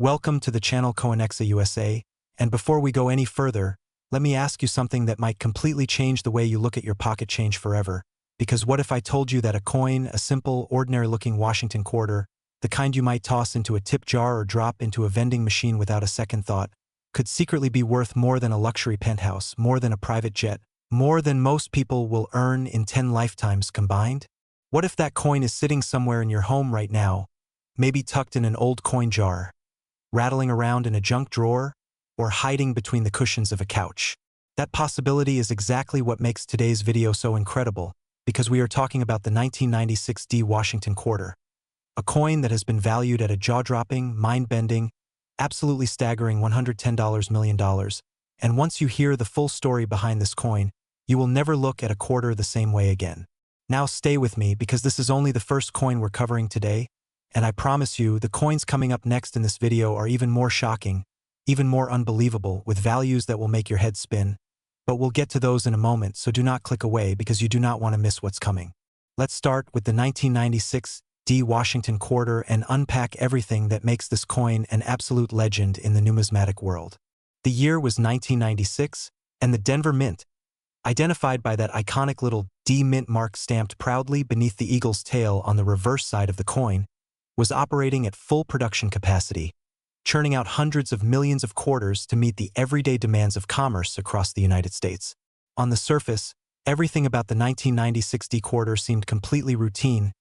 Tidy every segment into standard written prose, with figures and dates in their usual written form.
Welcome to the channel Coinexa USA, and before we go any further, let me ask you something that might completely change the way you look at your pocket change forever. Because what if I told you that a coin, a simple, ordinary-looking Washington quarter, the kind you might toss into a tip jar or drop into a vending machine without a second thought, could secretly be worth more than a luxury penthouse, more than a private jet, more than most people will earn in 10 lifetimes combined? What if that coin is sitting somewhere in your home right now, maybe tucked in an old coin jar, rattling around in a junk drawer, or hiding between the cushions of a couch? That possibility is exactly what makes today's video so incredible, because we are talking about the 1996 D Washington quarter, a coin that has been valued at a jaw-dropping, mind-bending, absolutely staggering $110 million. And once you hear the full story behind this coin, you will never look at a quarter the same way again. Now stay with me, because this is only the first coin we're covering today, and I promise you, the coins coming up next in this video are even more shocking, even more unbelievable, with values that will make your head spin. But we'll get to those in a moment, so do not click away because you do not want to miss what's coming. Let's start with the 1996 D Washington quarter and unpack everything that makes this coin an absolute legend in the numismatic world. The year was 1996, and the Denver Mint, identified by that iconic little D Mint mark stamped proudly beneath the eagle's tail on the reverse side of the coin, was operating at full production capacity, churning out hundreds of millions of quarters to meet the everyday demands of commerce across the United States. On the surface, everything about the 1996 D quarter seemed completely routine,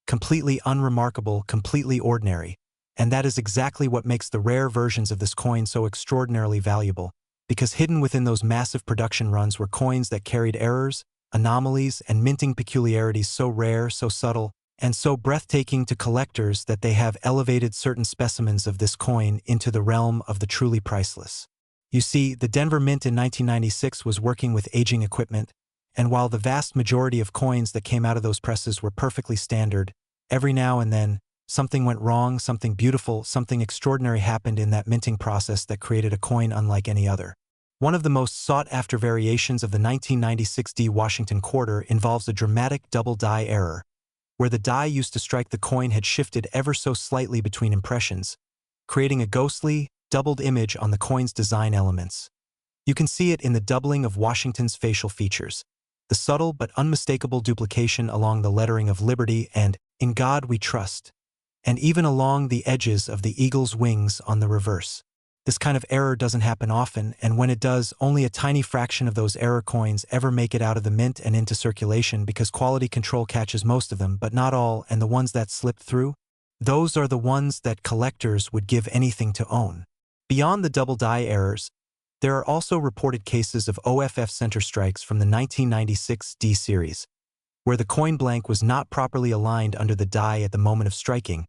completely unremarkable, completely ordinary, and that is exactly what makes the rare versions of this coin so extraordinarily valuable, because hidden within those massive production runs were coins that carried errors, anomalies, and minting peculiarities so rare, so subtle, and so breathtaking to collectors that they have elevated certain specimens of this coin into the realm of the truly priceless. You see, the Denver Mint in 1996 was working with aging equipment, and while the vast majority of coins that came out of those presses were perfectly standard, every now and then, something went wrong, something beautiful, something extraordinary happened in that minting process that created a coin unlike any other. One of the most sought-after variations of the 1996 D Washington quarter involves a dramatic double die error, where the die used to strike the coin had shifted ever so slightly between impressions, creating a ghostly, doubled image on the coin's design elements. You can see it in the doubling of Washington's facial features, the subtle but unmistakable duplication along the lettering of Liberty and "In God We Trust," and even along the edges of the eagle's wings on the reverse. This kind of error doesn't happen often, and when it does, only a tiny fraction of those error coins ever make it out of the mint and into circulation, because quality control catches most of them, but not all, and the ones that slip through, those are the ones that collectors would give anything to own. Beyond the double die errors, there are also reported cases of OFF center strikes from the 1996 D series, where the coin blank was not properly aligned under the die at the moment of striking,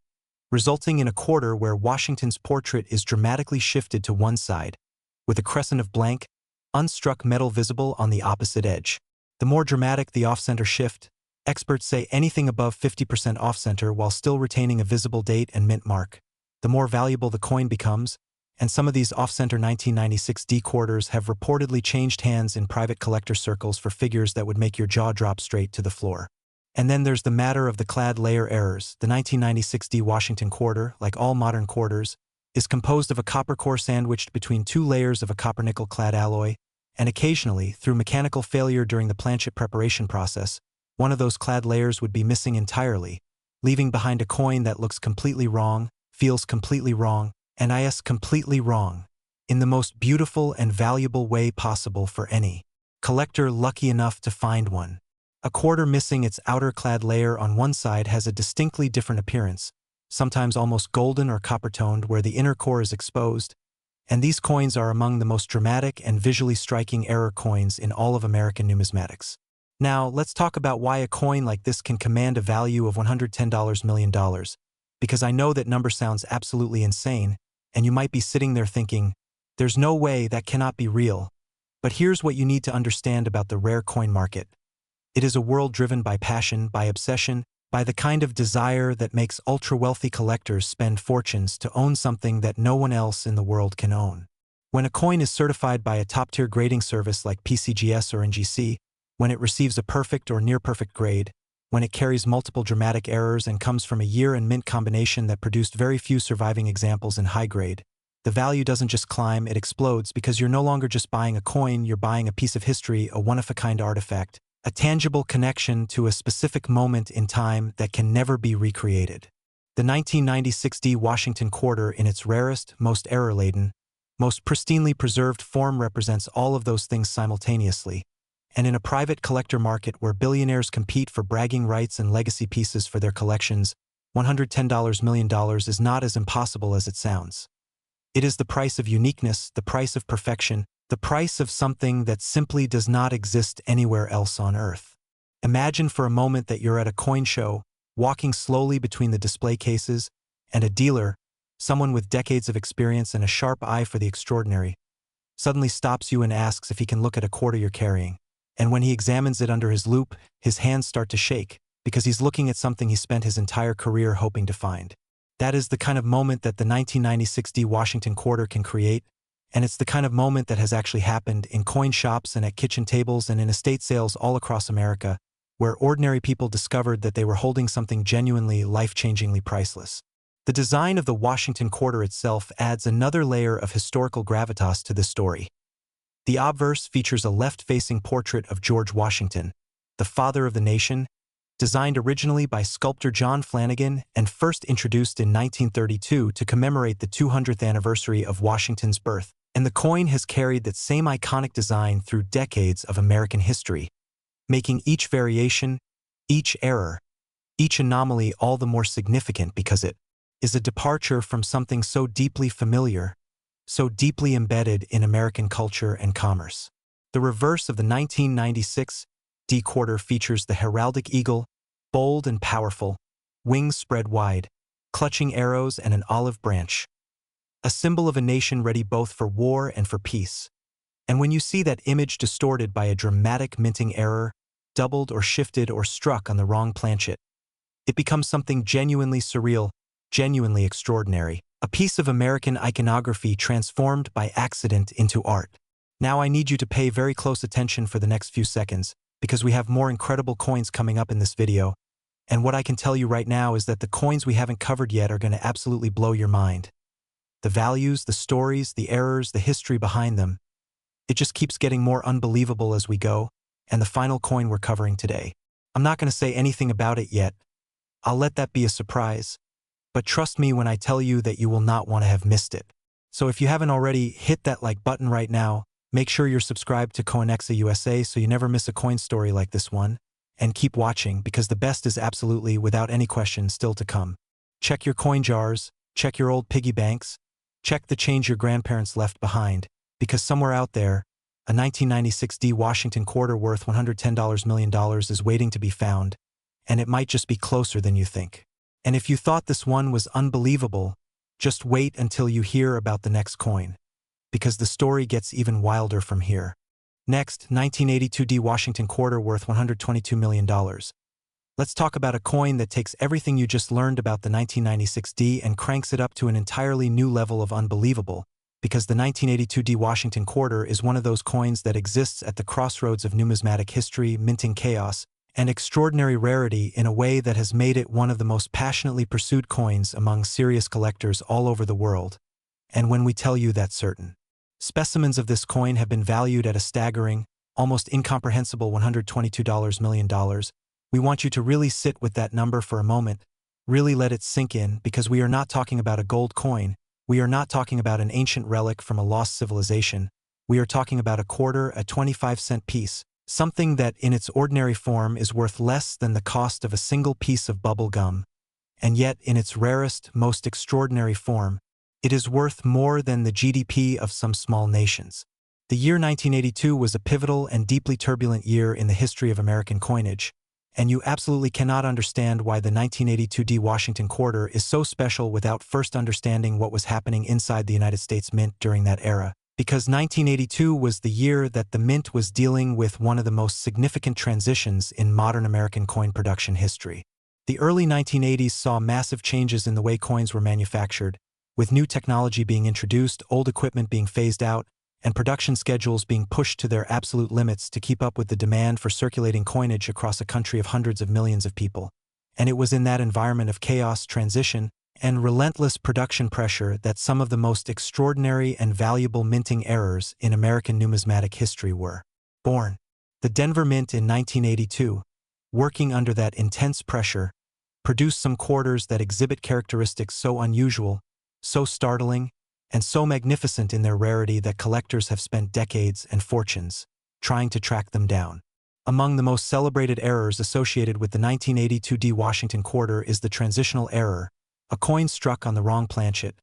resulting in a quarter where Washington's portrait is dramatically shifted to one side, with a crescent of blank, unstruck metal visible on the opposite edge. The more dramatic the off-center shift, experts say anything above 50% off-center while still retaining a visible date and mint mark, the more valuable the coin becomes, and some of these off-center 1996 D quarters have reportedly changed hands in private collector circles for figures that would make your jaw drop straight to the floor. And then there's the matter of the clad layer errors. The 1996 D Washington quarter, like all modern quarters, is composed of a copper core sandwiched between two layers of a copper-nickel clad alloy, and occasionally, through mechanical failure during the planchet preparation process, one of those clad layers would be missing entirely, leaving behind a coin that looks completely wrong, feels completely wrong, and completely wrong, in the most beautiful and valuable way possible for any collector lucky enough to find one. A quarter missing its outer clad layer on one side has a distinctly different appearance, sometimes almost golden or copper-toned where the inner core is exposed, and these coins are among the most dramatic and visually striking error coins in all of American numismatics. Now, let's talk about why a coin like this can command a value of $110 million, because I know that number sounds absolutely insane, and you might be sitting there thinking, there's no way, that cannot be real. But here's what you need to understand about the rare coin market. It is a world driven by passion, by obsession, by the kind of desire that makes ultra-wealthy collectors spend fortunes to own something that no one else in the world can own. When a coin is certified by a top-tier grading service like PCGS or NGC, when it receives a perfect or near-perfect grade, when it carries multiple dramatic errors and comes from a year and mint combination that produced very few surviving examples in high grade, the value doesn't just climb, it explodes because you're no longer just buying a coin, you're buying a piece of history, a one-of-a-kind artifact, a tangible connection to a specific moment in time that can never be recreated. The 1996 D Washington quarter in its rarest, most error-laden, most pristinely preserved form represents all of those things simultaneously. And in a private collector market where billionaires compete for bragging rights and legacy pieces for their collections, $110 million is not as impossible as it sounds. It is the price of uniqueness, the price of perfection, the price of something that simply does not exist anywhere else on Earth. Imagine for a moment that you're at a coin show, walking slowly between the display cases, and a dealer, someone with decades of experience and a sharp eye for the extraordinary, suddenly stops you and asks if he can look at a quarter you're carrying. And when he examines it under his loupe, his hands start to shake, because he's looking at something he spent his entire career hoping to find. That is the kind of moment that the 1996 D Washington quarter can create, and it's the kind of moment that has actually happened in coin shops and at kitchen tables and in estate sales all across America, where ordinary people discovered that they were holding something genuinely life-changingly priceless. The design of the Washington quarter itself adds another layer of historical gravitas to this story. The obverse features a left-facing portrait of George Washington, the father of the nation, designed originally by sculptor John Flanagan and first introduced in 1932 to commemorate the 200th anniversary of Washington's birth, and the coin has carried that same iconic design through decades of American history, making each variation, each error, each anomaly all the more significant because it is a departure from something so deeply familiar, so deeply embedded in American culture and commerce. The reverse of the 1996 D quarter features the heraldic eagle, bold and powerful, wings spread wide, clutching arrows and an olive branch, a symbol of a nation ready both for war and for peace. And when you see that image distorted by a dramatic minting error, doubled or shifted or struck on the wrong planchet, it becomes something genuinely surreal, genuinely extraordinary, a piece of American iconography transformed by accident into art. Now I need you to pay very close attention for the next few seconds, because we have more incredible coins coming up in this video, and what I can tell you right now is that the coins we haven't covered yet are going to absolutely blow your mind. The values, the stories, the errors, the history behind them, it just keeps getting more unbelievable as we go, and the final coin we're covering today. I'm not going to say anything about it yet. I'll let that be a surprise, but trust me when I tell you that you will not want to have missed it. So if you haven't already, hit that like button right now. Make sure you're subscribed to Coinexa USA so you never miss a coin story like this one, and keep watching because the best is absolutely, without any question, still to come. Check your coin jars, check your old piggy banks, check the change your grandparents left behind, because somewhere out there, a 1996 D Washington quarter worth $110 million is waiting to be found, and it might just be closer than you think. And if you thought this one was unbelievable, just wait until you hear about the next coin, because the story gets even wilder from here. Next, 1982 D Washington quarter worth $122 million. Let's talk about a coin that takes everything you just learned about the 1996 D and cranks it up to an entirely new level of unbelievable, because the 1982 D Washington quarter is one of those coins that exists at the crossroads of numismatic history, minting chaos, and extraordinary rarity in a way that has made it one of the most passionately pursued coins among serious collectors all over the world. And when we tell you that's certain, specimens of this coin have been valued at a staggering, almost incomprehensible $122 million. We want you to really sit with that number for a moment, really let it sink in, because we are not talking about a gold coin, we are not talking about an ancient relic from a lost civilization, we are talking about a quarter, a 25-cent piece, something that in its ordinary form is worth less than the cost of a single piece of bubble gum, and yet in its rarest, most extraordinary form, it is worth more than the GDP of some small nations. The year 1982 was a pivotal and deeply turbulent year in the history of American coinage, and you absolutely cannot understand why the 1982 D Washington quarter is so special without first understanding what was happening inside the United States Mint during that era. Because 1982 was the year that the Mint was dealing with one of the most significant transitions in modern American coin production history. The early 1980s saw massive changes in the way coins were manufactured, with new technology being introduced, old equipment being phased out, and production schedules being pushed to their absolute limits to keep up with the demand for circulating coinage across a country of hundreds of millions of people. And it was in that environment of chaos, transition, and relentless production pressure that some of the most extraordinary and valuable minting errors in American numismatic history were born. The Denver Mint in 1982, working under that intense pressure, produced some quarters that exhibit characteristics so unusual, so startling, and so magnificent in their rarity that collectors have spent decades and fortunes trying to track them down. Among the most celebrated errors associated with the 1982 D Washington quarter is the transitional error, a coin struck on the wrong planchet,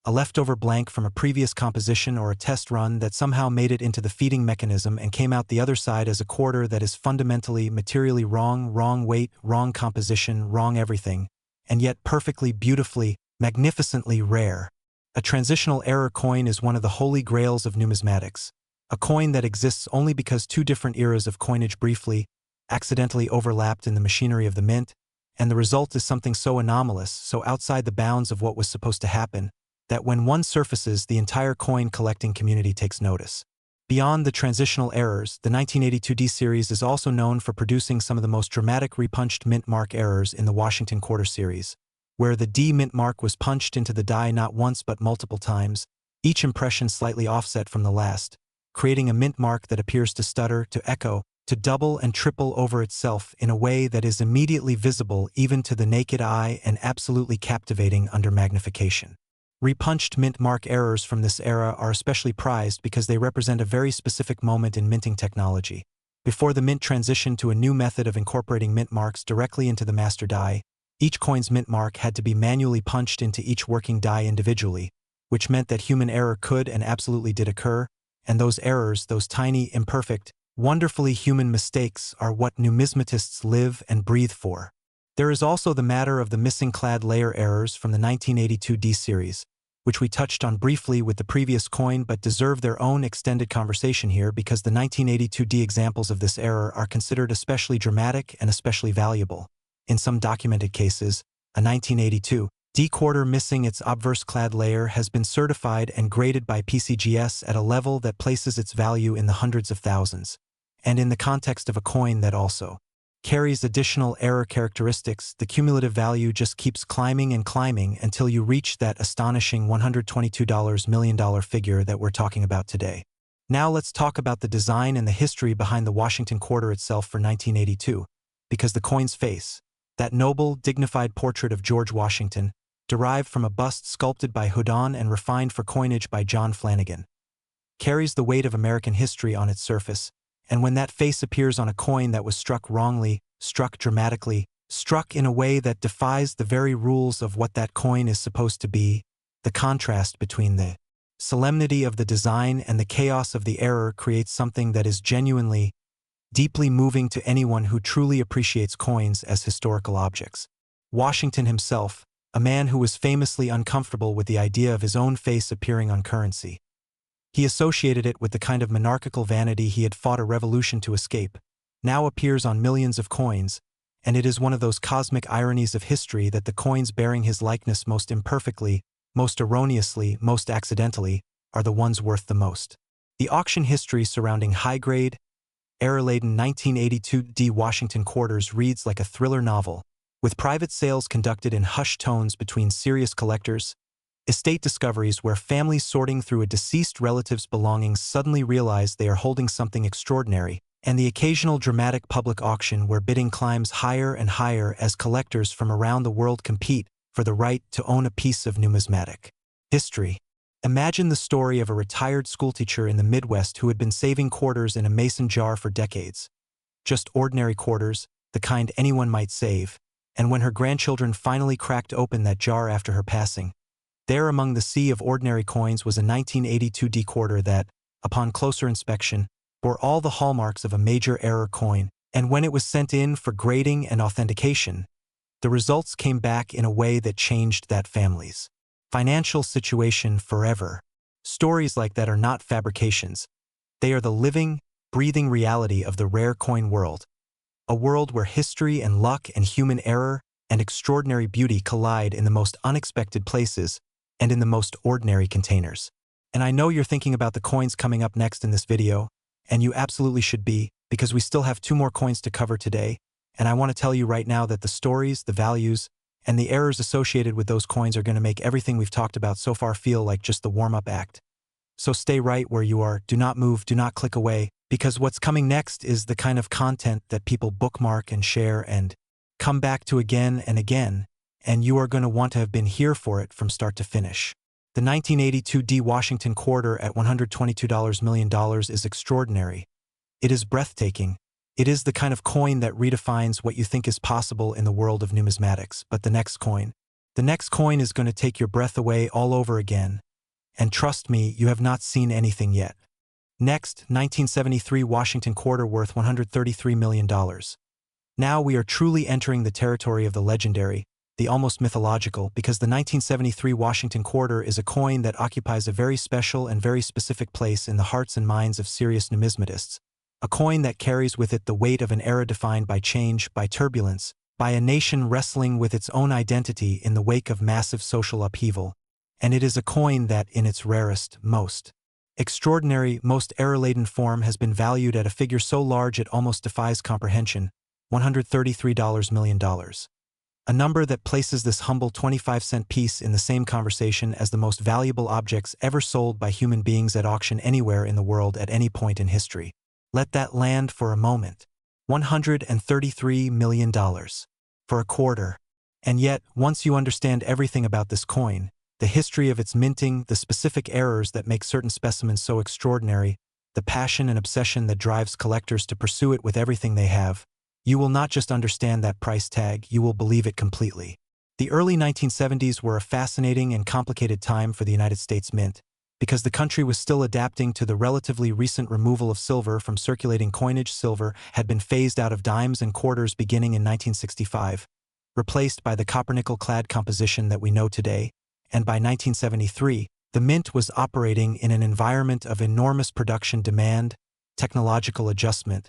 a leftover blank from a previous composition or a test run that somehow made it into the feeding mechanism and came out the other side as a quarter that is fundamentally, materially wrong, wrong weight, wrong composition, wrong everything, and yet perfectly, beautifully, magnificently rare. A transitional error coin is one of the holy grails of numismatics, a coin that exists only because two different eras of coinage briefly, accidentally overlapped in the machinery of the mint, and the result is something so anomalous, so outside the bounds of what was supposed to happen, that when one surfaces, the entire coin collecting community takes notice. Beyond the transitional errors, the 1982 D series is also known for producing some of the most dramatic repunched mint mark errors in the Washington quarter series, where the D mint mark was punched into the die not once but multiple times, each impression slightly offset from the last, creating a mint mark that appears to stutter, to echo, to double and triple over itself in a way that is immediately visible even to the naked eye and absolutely captivating under magnification. Repunched mint mark errors from this era are especially prized because they represent a very specific moment in minting technology. Before the mint transitioned to a new method of incorporating mint marks directly into the master die, each coin's mint mark had to be manually punched into each working die individually, which meant that human error could and absolutely did occur, and those errors, those tiny, imperfect, wonderfully human mistakes are what numismatists live and breathe for. There is also the matter of the missing clad layer errors from the 1982 D series, which we touched on briefly with the previous coin but deserve their own extended conversation here because the 1982 D examples of this error are considered especially dramatic and especially valuable. In some documented cases, a 1982 D quarter missing its obverse clad layer has been certified and graded by PCGS at a level that places its value in the hundreds of thousands. And in the context of a coin that also carries additional error characteristics, the cumulative value just keeps climbing and climbing until you reach that astonishing $122 million figure that we're talking about today. Now let's talk about the design and the history behind the Washington quarter itself for 1982, because the coin's face, that noble, dignified portrait of George Washington, derived from a bust sculpted by Houdon and refined for coinage by John Flanagan, carries the weight of American history on its surface, and when that face appears on a coin that was struck wrongly, struck dramatically, struck in a way that defies the very rules of what that coin is supposed to be, the contrast between the solemnity of the design and the chaos of the error creates something that is genuinely, deeply moving to anyone who truly appreciates coins as historical objects. Washington himself, a man who was famously uncomfortable with the idea of his own face appearing on currency. He associated it with the kind of monarchical vanity he had fought a revolution to escape, now appears on millions of coins, and it is one of those cosmic ironies of history that the coins bearing his likeness most imperfectly, most erroneously, most accidentally, are the ones worth the most. The auction history surrounding high-grade, error-laden 1982 D Washington quarters reads like a thriller novel, with private sales conducted in hushed tones between serious collectors, estate discoveries where families sorting through a deceased relative's belongings suddenly realize they are holding something extraordinary, and the occasional dramatic public auction where bidding climbs higher and higher as collectors from around the world compete for the right to own a piece of numismatic history. Imagine the story of a retired schoolteacher in the Midwest who had been saving quarters in a mason jar for decades. Just ordinary quarters, the kind anyone might save, and when her grandchildren finally cracked open that jar after her passing, there among the sea of ordinary coins was a 1982 D quarter that, upon closer inspection, bore all the hallmarks of a major error coin, and when it was sent in for grading and authentication, the results came back in a way that changed that family's financial situation forever. Stories like that are not fabrications. They are the living, breathing reality of the rare coin world, a world where history and luck and human error and extraordinary beauty collide in the most unexpected places and in the most ordinary containers. And I know you're thinking about the coins coming up next in this video, and you absolutely should be, because we still have 2 more coins to cover today, and I want to tell you right now that the stories, the values, and the errors associated with those coins are going to make everything we've talked about so far feel like just the warm-up act. So stay right where you are, do not move, do not click away, because what's coming next is the kind of content that people bookmark and share and come back to again and again, and you are going to want to have been here for it from start to finish. The 1982 D Washington quarter at $122 million is extraordinary. It is breathtaking. It is the kind of coin that redefines what you think is possible in the world of numismatics. But the next coin is going to take your breath away all over again. And trust me, you have not seen anything yet. Next, 1973 Washington quarter worth $133 million. Now we are truly entering the territory of the legendary, the almost mythological, because the 1973 Washington quarter is a coin that occupies a very special and very specific place in the hearts and minds of serious numismatists. A coin that carries with it the weight of an era defined by change, by turbulence, by a nation wrestling with its own identity in the wake of massive social upheaval. And it is a coin that, in its rarest, most extraordinary, most error-laden form has been valued at a figure so large it almost defies comprehension, $133 million. A number that places this humble 25-cent piece in the same conversation as the most valuable objects ever sold by human beings at auction anywhere in the world at any point in history. Let that land for a moment. $133 million. For a quarter. And yet, once you understand everything about this coin, the history of its minting, the specific errors that make certain specimens so extraordinary, the passion and obsession that drives collectors to pursue it with everything they have, you will not just understand that price tag, you will believe it completely. The early 1970s were a fascinating and complicated time for the United States Mint, because the country was still adapting to the relatively recent removal of silver from circulating coinage. Silver had been phased out of dimes and quarters beginning in 1965, replaced by the copper-nickel-clad composition that we know today, and by 1973, the mint was operating in an environment of enormous production demand, technological adjustment,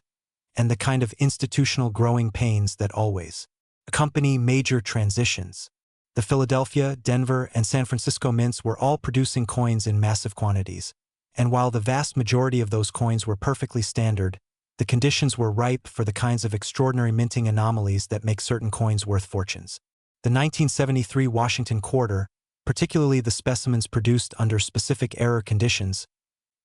and the kind of institutional growing pains that always accompany major transitions. The Philadelphia, Denver, and San Francisco mints were all producing coins in massive quantities, and while the vast majority of those coins were perfectly standard, the conditions were ripe for the kinds of extraordinary minting anomalies that make certain coins worth fortunes. The 1973 Washington quarter, particularly the specimens produced under specific error conditions,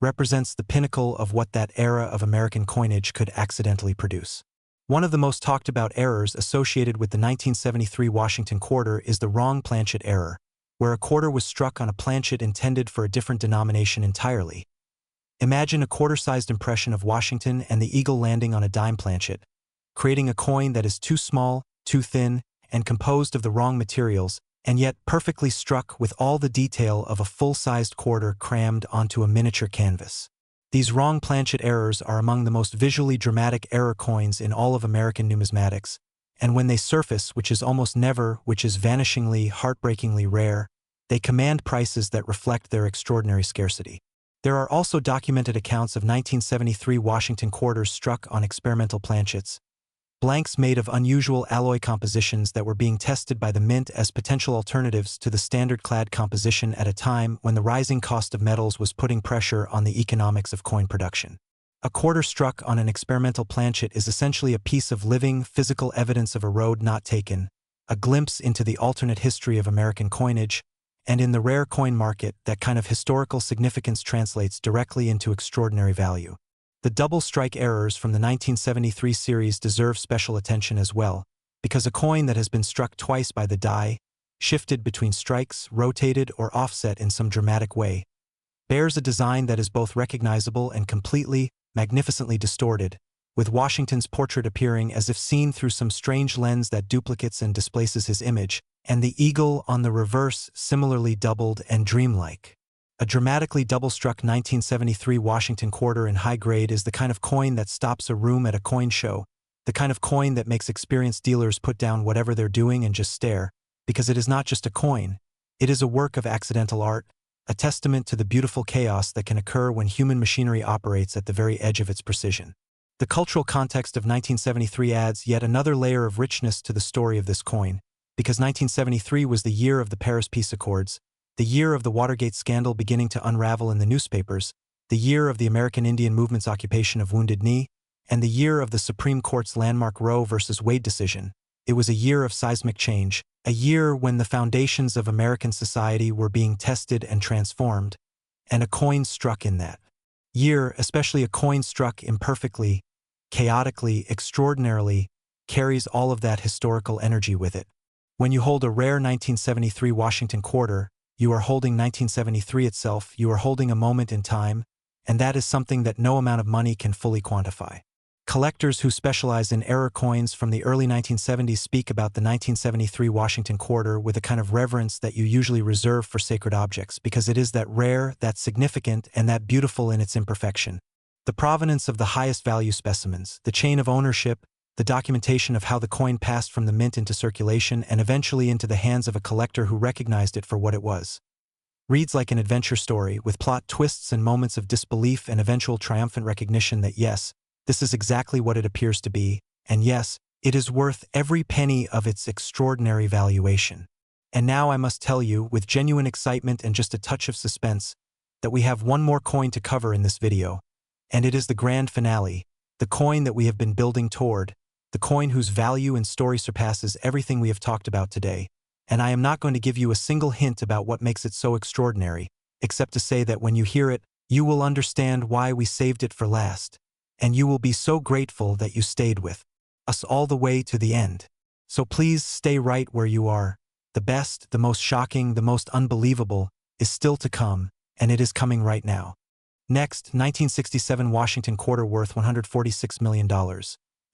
represents the pinnacle of what that era of American coinage could accidentally produce. One of the most talked about errors associated with the 1973 Washington quarter is the wrong planchet error, where a quarter was struck on a planchet intended for a different denomination entirely. Imagine a quarter-sized impression of Washington and the eagle landing on a dime planchet, creating a coin that is too small, too thin, and composed of the wrong materials, and yet perfectly struck with all the detail of a full-sized quarter crammed onto a miniature canvas. These wrong planchet errors are among the most visually dramatic error coins in all of American numismatics, and when they surface, which is almost never, which is vanishingly, heartbreakingly rare, they command prices that reflect their extraordinary scarcity. There are also documented accounts of 1973 Washington quarters struck on experimental planchets, blanks made of unusual alloy compositions that were being tested by the mint as potential alternatives to the standard clad composition at a time when the rising cost of metals was putting pressure on the economics of coin production. A quarter struck on an experimental planchet is essentially a piece of living, physical evidence of a road not taken, a glimpse into the alternate history of American coinage, and in the rare coin market, that kind of historical significance translates directly into extraordinary value. The double strike errors from the 1973 series deserve special attention as well, because a coin that has been struck twice by the die, shifted between strikes, rotated, or offset in some dramatic way, bears a design that is both recognizable and completely, magnificently distorted, with Washington's portrait appearing as if seen through some strange lens that duplicates and displaces his image, and the eagle on the reverse similarly doubled and dreamlike. A dramatically double-struck 1973 Washington quarter in high grade is the kind of coin that stops a room at a coin show, the kind of coin that makes experienced dealers put down whatever they're doing and just stare, because it is not just a coin, it is a work of accidental art, a testament to the beautiful chaos that can occur when human machinery operates at the very edge of its precision. The cultural context of 1973 adds yet another layer of richness to the story of this coin, because 1973 was the year of the Paris Peace Accords, the year of the Watergate scandal beginning to unravel in the newspapers, the year of the American Indian Movement's occupation of Wounded Knee, and the year of the Supreme Court's landmark Roe v. Wade decision. It was a year of seismic change, a year when the foundations of American society were being tested and transformed, and a coin struck in that year, especially a coin struck imperfectly, chaotically, extraordinarily, carries all of that historical energy with it. When you hold a rare 1973 Washington quarter, you are holding 1973 itself, you are holding a moment in time, and that is something that no amount of money can fully quantify. Collectors who specialize in error coins from the early 1970s speak about the 1973 Washington quarter with a kind of reverence that you usually reserve for sacred objects because it is that rare, that significant, and that beautiful in its imperfection. The provenance of the highest value specimens, the chain of ownership, the documentation of how the coin passed from the mint into circulation and eventually into the hands of a collector who recognized it for what it was. Reads like an adventure story with plot twists and moments of disbelief and eventual triumphant recognition that yes, this is exactly what it appears to be, and yes, it is worth every penny of its extraordinary valuation. And now I must tell you, with genuine excitement and just a touch of suspense, that we have one more coin to cover in this video, and it is the grand finale, the coin that we have been building toward, the coin whose value and story surpasses everything we have talked about today. And I am not going to give you a single hint about what makes it so extraordinary, except to say that when you hear it, you will understand why we saved it for last. And you will be so grateful that you stayed with us all the way to the end. So please stay right where you are. The best, the most shocking, the most unbelievable is still to come, and it is coming right now. Next, 1967 Washington quarter worth $146 million.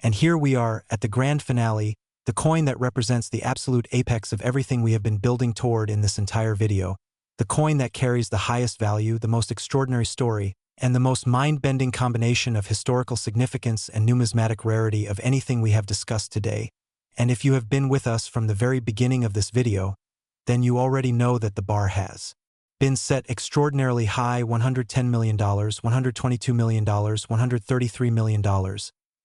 And here we are at the grand finale, the coin that represents the absolute apex of everything we have been building toward in this entire video, the coin that carries the highest value, the most extraordinary story, and the most mind-bending combination of historical significance and numismatic rarity of anything we have discussed today. And if you have been with us from the very beginning of this video, then you already know that the bar has been set extraordinarily high: $110 million, $122 million, $133 million.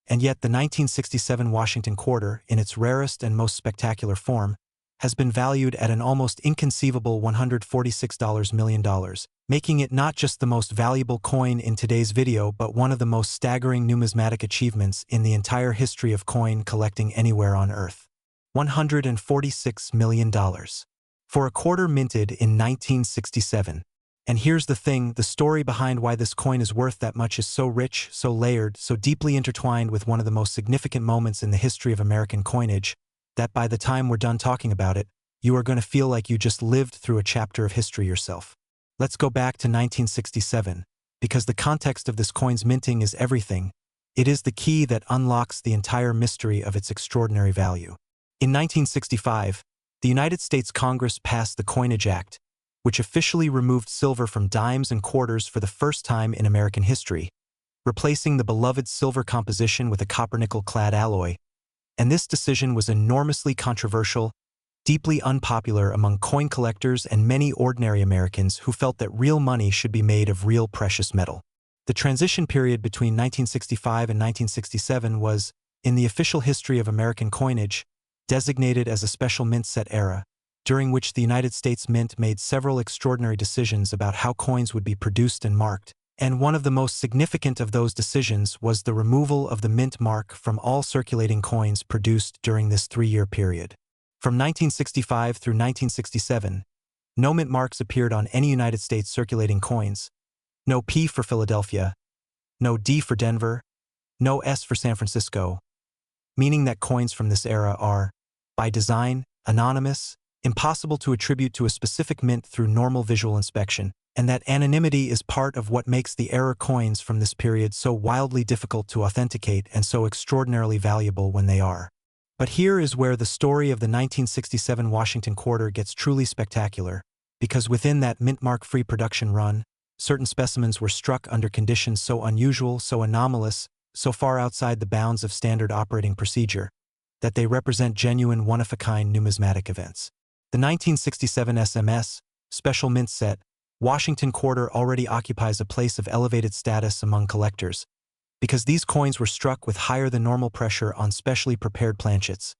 And yet the 1967 Washington quarter, in its rarest and most spectacular form, has been valued at an almost inconceivable $146 million, making it not just the most valuable coin in today's video but one of the most staggering numismatic achievements in the entire history of coin collecting anywhere on Earth. $146 million. For a quarter minted in 1967. And here's the thing, the story behind why this coin is worth that much is so rich, so layered, so deeply intertwined with one of the most significant moments in the history of American coinage, that by the time we're done talking about it, you are going to feel like you just lived through a chapter of history yourself. Let's go back to 1967, because the context of this coin's minting is everything. It is the key that unlocks the entire mystery of its extraordinary value. In 1965, the United States Congress passed the Coinage Act, which officially removed silver from dimes and quarters for the first time in American history, replacing the beloved silver composition with a copper-nickel-clad alloy. And this decision was enormously controversial, deeply unpopular among coin collectors and many ordinary Americans who felt that real money should be made of real precious metal. The transition period between 1965 and 1967 was, in the official history of American coinage, designated as a special mint set era, during which the United States Mint made several extraordinary decisions about how coins would be produced and marked, and one of the most significant of those decisions was the removal of the mint mark from all circulating coins produced during this 3-year period. From 1965 through 1967, no mint marks appeared on any United States circulating coins, no P for Philadelphia, no D for Denver, no S for San Francisco, meaning that coins from this era are, by design, anonymous, impossible to attribute to a specific mint through normal visual inspection, and that anonymity is part of what makes the error coins from this period so wildly difficult to authenticate and so extraordinarily valuable when they are. But here is where the story of the 1967 Washington quarter gets truly spectacular, because within that mint mark-free production run, certain specimens were struck under conditions so unusual, so anomalous, so far outside the bounds of standard operating procedure, that they represent genuine one-of-a-kind numismatic events. The 1967 SMS, Special Mint Set, Washington quarter already occupies a place of elevated status among collectors, because these coins were struck with higher than normal pressure on specially prepared planchets,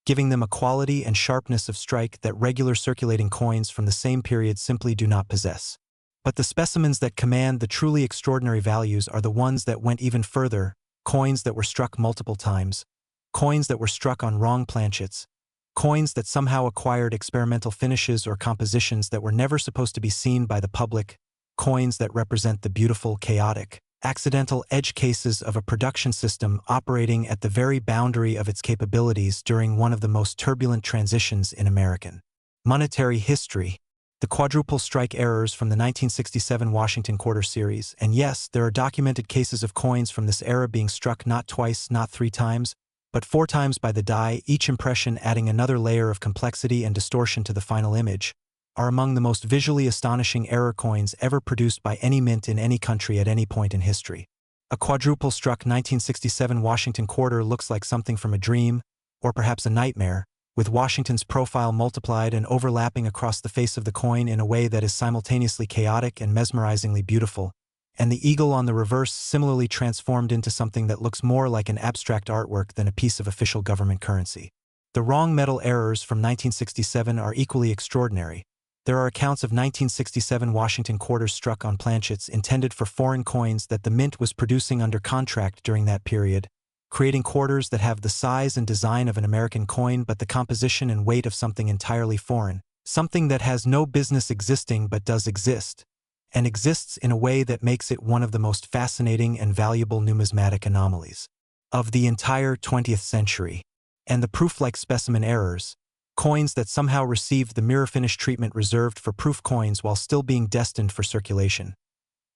giving them a quality and sharpness of strike that regular circulating coins from the same period simply do not possess. But the specimens that command the truly extraordinary values are the ones that went even further, coins that were struck multiple times, coins that were struck on wrong planchets, coins that somehow acquired experimental finishes or compositions that were never supposed to be seen by the public, coins that represent the beautiful, chaotic, accidental edge cases of a production system operating at the very boundary of its capabilities during one of the most turbulent transitions in American monetary history. The quadruple strike errors from the 1967 Washington Quarter Series, and yes, there are documented cases of coins from this era being struck not twice, not 3 times, but 4 times by the die, each impression adding another layer of complexity and distortion to the final image, are among the most visually astonishing error coins ever produced by any mint in any country at any point in history. A quadruple struck 1967 Washington Quarter looks like something from a dream, or perhaps a nightmare, with Washington's profile multiplied and overlapping across the face of the coin in a way that is simultaneously chaotic and mesmerizingly beautiful, and the eagle on the reverse similarly transformed into something that looks more like an abstract artwork than a piece of official government currency. The wrong metal errors from 1967 are equally extraordinary. There are accounts of 1967 Washington quarters struck on planchets intended for foreign coins that the mint was producing under contract during that period, creating quarters that have the size and design of an American coin but the composition and weight of something entirely foreign, something that has no business existing but does exist, and exists in a way that makes it one of the most fascinating and valuable numismatic anomalies of the entire 20th century. And the proof-like specimen errors, coins that somehow received the mirror-finish treatment reserved for proof coins while still being destined for circulation,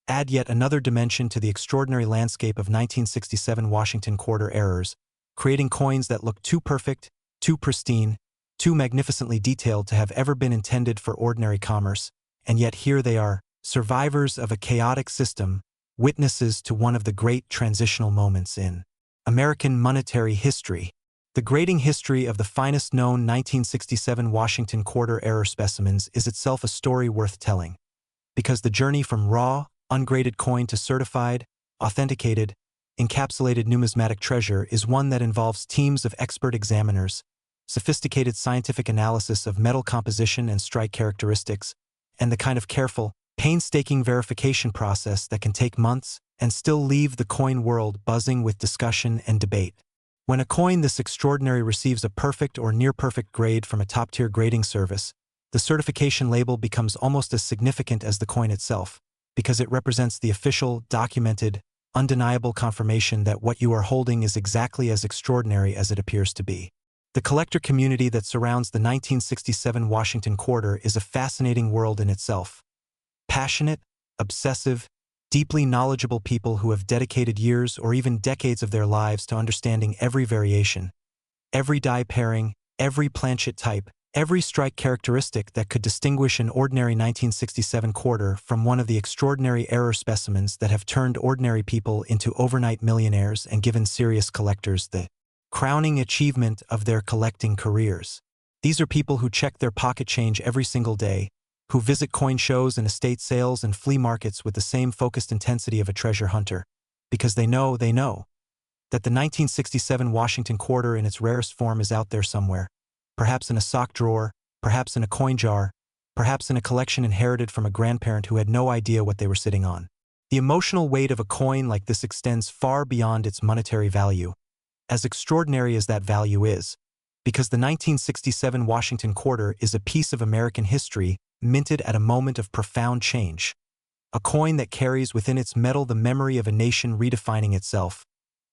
add yet another dimension to the extraordinary landscape of 1967 Washington quarter errors, creating coins that look too perfect, too pristine, too magnificently detailed to have ever been intended for ordinary commerce, and yet here they are, survivors of a chaotic system, witnesses to one of the great transitional moments in American monetary history. The grading history of the finest known 1967 Washington quarter error specimens is itself a story worth telling, because the journey from raw, ungraded coin to certified, authenticated, encapsulated numismatic treasure is one that involves teams of expert examiners, sophisticated scientific analysis of metal composition and strike characteristics, and the kind of careful, painstaking verification process that can take months and still leave the coin world buzzing with discussion and debate. When a coin this extraordinary receives a perfect or near-perfect grade from a top-tier grading service, the certification label becomes almost as significant as the coin itself, because it represents the official, documented, undeniable confirmation that what you are holding is exactly as extraordinary as it appears to be. The collector community that surrounds the 1967 Washington quarter is a fascinating world in itself. Passionate, obsessive, deeply knowledgeable people who have dedicated years or even decades of their lives to understanding every variation, every die pairing, every planchet type, every strike characteristic that could distinguish an ordinary 1967 quarter from one of the extraordinary error specimens that have turned ordinary people into overnight millionaires and given serious collectors the crowning achievement of their collecting careers. These are people who check their pocket change every single day, who visit coin shows and estate sales and flea markets with the same focused intensity of a treasure hunter, because they know that the 1967 Washington quarter in its rarest form is out there somewhere, perhaps in a sock drawer, perhaps in a coin jar, perhaps in a collection inherited from a grandparent who had no idea what they were sitting on. The emotional weight of a coin like this extends far beyond its monetary value, as extraordinary as that value is, because the 1967 Washington quarter is a piece of American history minted at a moment of profound change, a coin that carries within its metal the memory of a nation redefining itself,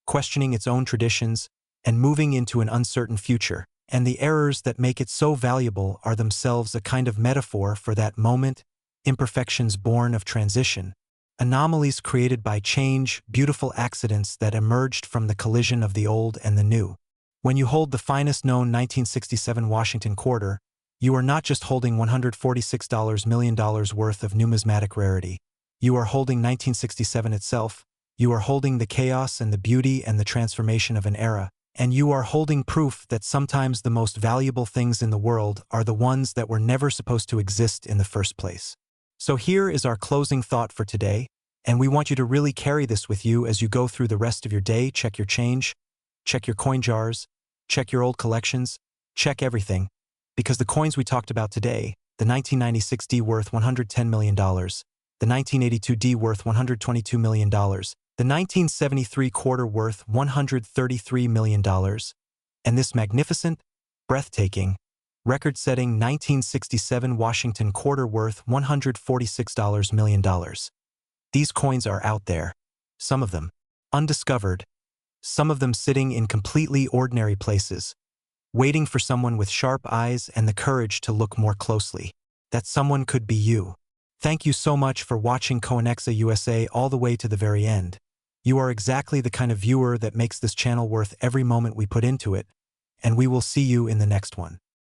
questioning its own traditions, and moving into an uncertain future. And the errors that make it so valuable are themselves a kind of metaphor for that moment, imperfections born of transition, anomalies created by change, beautiful accidents that emerged from the collision of the old and the new. When you hold the finest known 1967 Washington quarter, you are not just holding $146 million worth of numismatic rarity. You are holding 1967 itself. You are holding the chaos and the beauty and the transformation of an era. And you are holding proof that sometimes the most valuable things in the world are the ones that were never supposed to exist in the first place. So here is our closing thought for today, and we want you to really carry this with you as you go through the rest of your day. Check your change, check your coin jars, check your old collections, check everything, because the coins we talked about today, the 1996 D worth $110 million, the 1982 D worth $122 million, the 1973 quarter worth $133 million, and this magnificent, breathtaking, record-setting 1967 Washington quarter worth $146 million. These coins are out there, some of them undiscovered, some of them sitting in completely ordinary places, waiting for someone with sharp eyes and the courage to look more closely. That someone could be you. Thank you so much for watching Coinexa USA all the way to the very end. You are exactly the kind of viewer that makes this channel worth every moment we put into it, and we will see you in the next one.